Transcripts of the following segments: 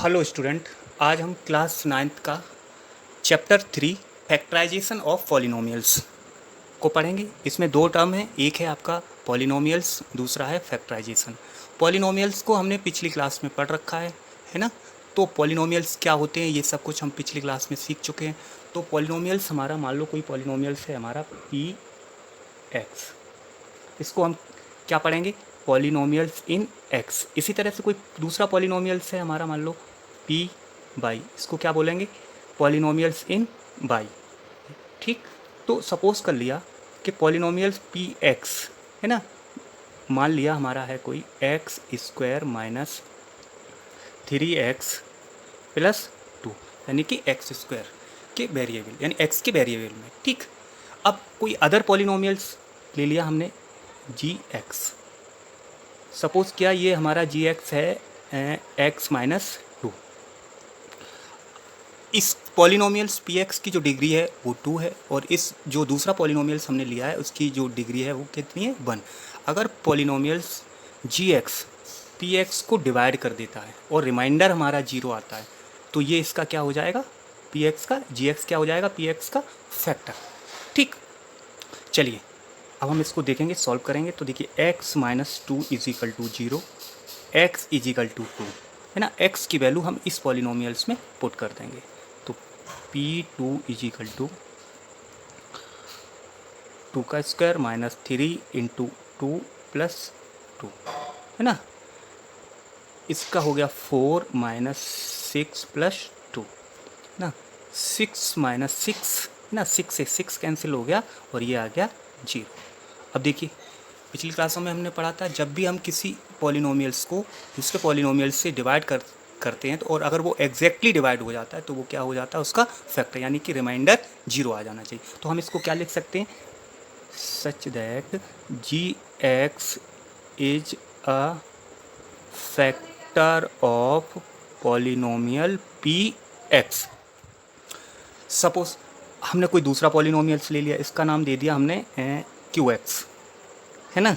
Hello student, आज हम class 9th का चैप्टर 3 फैक्टराइजेशन ऑफ पॉलिनोमियल्स को पढ़ेंगे। इसमें दो टर्म हैं, एक है आपका पॉलिनोमियल्स, दूसरा है फैक्टराइजेशन। पॉलिनोमियल्स को हमने पिछली क्लास में पढ़ रखा है ना। तो पॉलिनोमियल्स क्या होते हैं ये सब कुछ हम पिछली क्लास में सीख चुके हैं। तो पॉलिनोमियल्स हमारा, मान लो कोई पॉलिनोमियल्स है हमारा पी एक्स, इसको हम क्या पढ़ेंगे, पॉलिनोमियल्स इन एक्स। इसी तरह से कोई दूसरा पॉलिनोमियल्स है हमारा, मान लो पी बाई, इसको क्या बोलेंगे, पॉलिनोमियल्स इन बाई। ठीक, तो सपोज कर लिया कि पॉलिनोमियल्स पी एक्स है ना, मान लिया हमारा है कोई x square minus 3x plus 2, यानी कि एक्स स्क्वायर के वेरिएबल, यानी एक्स के वेरिएबल में। ठीक, अब कोई अदर पॉलिनोमियल्स ले लिया हमने जी एक्स, सपोज किया ये हमारा जी एक्स है एक्स माइनस 2। इस पॉलिनोमियल्स पी एक्स की जो डिग्री है वो 2 है, और इस जो दूसरा पॉलिनोमियल्स हमने लिया है उसकी जो डिग्री है वो कितनी है, 1। अगर पॉलिनोमियल्स जी एक्स पी एक्स को डिवाइड कर देता है और रिमाइंडर हमारा 0 आता है, तो ये इसका क्या हो जाएगा, पी एक्स का, जी एक्स क्या हो जाएगा, पी एक्स का फैक्टर। ठीक, चलिए अब हम इसको देखेंगे, सॉल्व करेंगे। तो देखिए x minus 2 is equal to 0, X is equal to 2 है ना। x की वैल्यू हम इस पॉलिनोमियल्स में पुट कर देंगे। तो p2 इज इक्वल टू 2 का स्क्वायर माइनस 3 इंटू 2 प्लस 2 है ना। इसका हो गया 4 माइनस 6 प्लस 2 है ना। 6 माइनस 6 है ना, 6 से 6 कैंसिल हो गया और ये आ गया 0। अब देखिए पिछली क्लासों में हमने पढ़ा था, जब भी हम किसी पॉलिनोमियल्स को दूसरे पॉलिनोमियल्स से डिवाइड करते हैं तो, और अगर वो एग्जैक्टली डिवाइड हो जाता है तो वो क्या हो जाता है, उसका फैक्टर, यानी कि रिमाइंडर 0 आ जाना चाहिए। तो हम इसको क्या लिख सकते हैं, such that G X is a factor of polynomial P X. Suppose हमने कोई दूसरा पॉलिनोमियल्स ले लिया, इसका नाम दे दिया हमने क्यू एक्स है ना।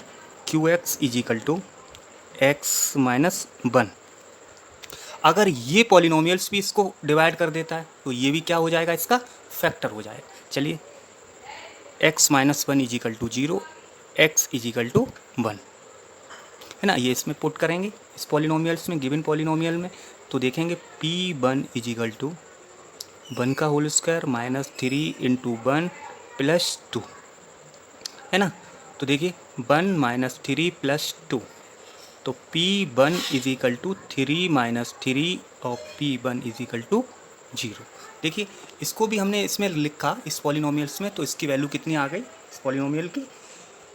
Q X is equal to X minus 1। अगर ये पॉलिनोमियल्स भी इसको डिवाइड कर देता है तो ये भी क्या हो जाएगा, इसका फैक्टर हो जाएगा। चलिए X minus 1 is equal to 0, X is equal to 1 है ना। ये इसमें पुट करेंगे इस पॉलिनोमियल्स में, गिवन पॉलिनोमियल में। तो देखेंगे p1 इज इक्वल टू 1 का whole square minus 3 into 1 plus 2 है ना। तो देखिए 1 माइनस 3 प्लस 2, तो p1 is equal to 3 minus 3 और p1 इज इक्वल टू 0। देखिए इसको भी हमने इसमें लिखा इस पॉलिनोमियल्स में, तो इसकी वैल्यू कितनी आ गई इस पॉलिनोमियल की,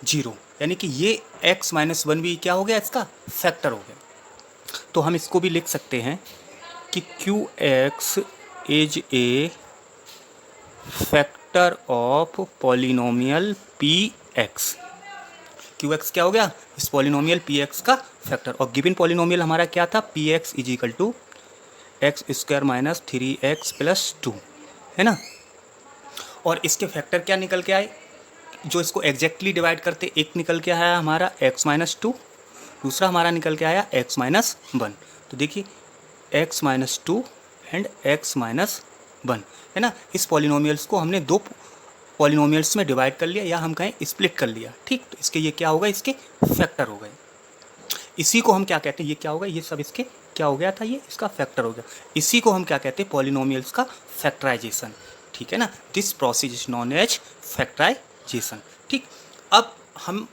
0, यानी कि ये x माइनस 1 भी क्या हो गया, इसका फैक्टर हो गया। तो हम इसको भी लिख सकते हैं कि Q X is a factor of polynomial P X. Q X क्या हो गया, इस पॉलिनोमियल पी एक्स का फैक्टर, और गिवन पॉलिनोमियल हमारा क्या था, P X is equal to X square minus 3x plus 2 है ना। और इसके फैक्टर क्या निकल के आए, जो इसको एग्जैक्टली डिवाइड करते, एक निकल के आया हमारा x माइनस 2, दूसरा हमारा निकल के आया x माइनस 1। तो देखिए x minus 2 and x minus 1 है ना। इस पॉलिनोमियल्स को हमने दो पॉलिनोमियल्स में डिवाइड कर लिया, या हम कहें स्प्लिट कर लिया। ठीक, तो इसके ये क्या होगा, इसके फैक्टर हो गए। इसी को हम क्या कहते हैं, ये क्या होगा, ये सब इसके क्या हो गया था, ये इसका फैक्टर हो गया। इसी को हम क्या कहते हैं, पॉलिनोमियल्स का फैक्टराइजेशन। ठीक है ना, this process is known as factorisation. ठीक, अब हम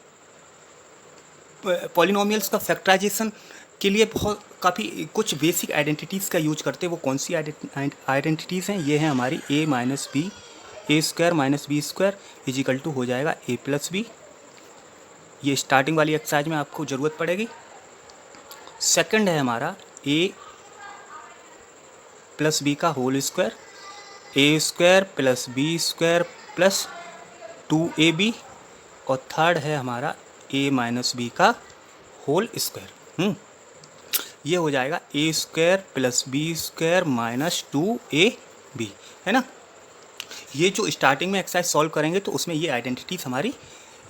पॉलिनोमियल्स का फैक्टराइजेशन के लिए बहुत काफ़ी कुछ बेसिक आइडेंटिटीज़ का यूज करते हैं। वो कौन सी आइडेंटिटीज़ हैं, ये हैं हमारी a minus B, A square minus B square is equal to हो जाएगा a प्लस बी। ये स्टार्टिंग वाली एक्सरसाइज में आपको ज़रूरत पड़ेगी। सेकंड है हमारा a प्लस बी का whole square, A square plus B square plus 2ab। और थर्ड है हमारा a माइनस बी का होल स्क्वायर। ये हो जाएगा A square plus B square minus 2ab है ना। ये जो स्टार्टिंग में एक्सरसाइज सॉल्व करेंगे तो उसमें ये आइडेंटिटीज हमारी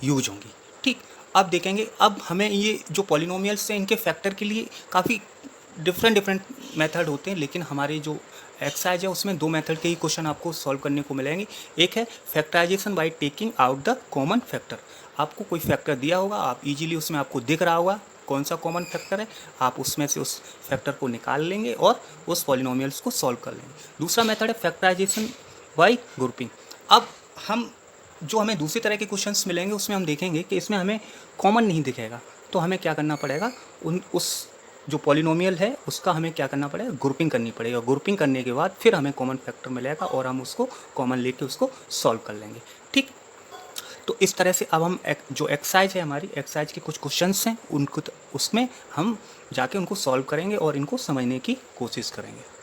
यूज होंगी। ठीक, अब देखेंगे, अब हमें ये जो पॉलिनोमियल्स हैं इनके फैक्टर के लिए काफ़ी डिफरेंट डिफरेंट मेथड होते हैं, लेकिन हमारे जो एक्सरसाइज है उसमें 2 मेथड के ही क्वेश्चन आपको सॉल्व करने को मिलेंगे। एक है factorisation by taking out the common factor. आपको कोई फैक्टर दिया होगा, आप इजीली उसमें आपको दिख रहा होगा कौन सा कॉमन फैक्टर है, आप उसमें से उस फैक्टर को निकाल लेंगे और उस पॉलिनोमियल्स को सॉल्व कर लेंगे। दूसरा मेथड है फैक्टराइजेशन बाय ग्रुपिंग। अब हम जो हमें दूसरी तरह के क्वेश्चंस मिलेंगे उसमें हम देखेंगे कि इसमें हमें कॉमन नहीं दिखेगा, तो हमें क्या करना पड़ेगा, उस जो पॉलिनोमियल है उसका हमें क्या करना पड़ेगा, ग्रुपिंग करनी पड़ेगी। ग्रुपिंग करने के बाद फिर हमें कॉमन फैक्टर मिलेगा और हम उसको कॉमन लेके उसको सॉल्व कर लेंगे। ठीक, तो इस तरह से अब हम जो एक्सरसाइज है, हमारी एक्सरसाइज के कुछ क्वेश्चंस हैं उनको उसमें हम जाके उनको सॉल्व करेंगे और इनको समझने की कोशिश करेंगे।